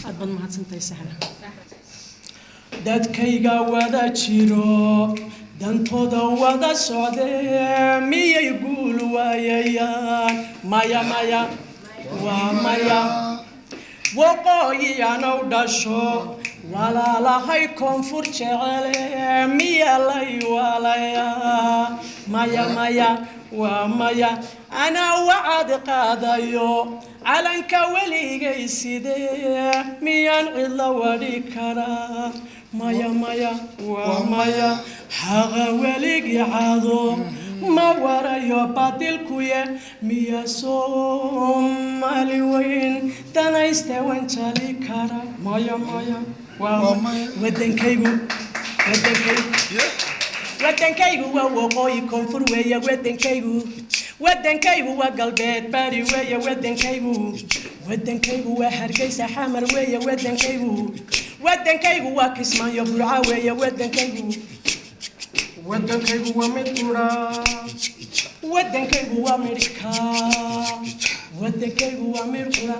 أدبر ما هتسنتي سهلة dadkayga wada jiro dantooda wada socdee miyay guul waayayaan maya maya waa maya waqooyiyaanow dhasho walaalahay koonfur jecele miya lay walayaa maya maya waa maya anaa wacad qaadayo calanka weligay sidee miyaan cidla wadhi karaa maya maya waa maya xaqa weligi caado ma warayo badilkuye miya Soomaali weyn danayste wanjali kara maya maya waa wadankaygu waa waqooyi koonfur weeye wadankaygu waa galbeed bari weeye wadankaygu waa hargeysa xamar weeye wadankaygu waa kismaayo burca weeye wadankaygu waa midura wadankaygu waa midka wadankaygu waa midura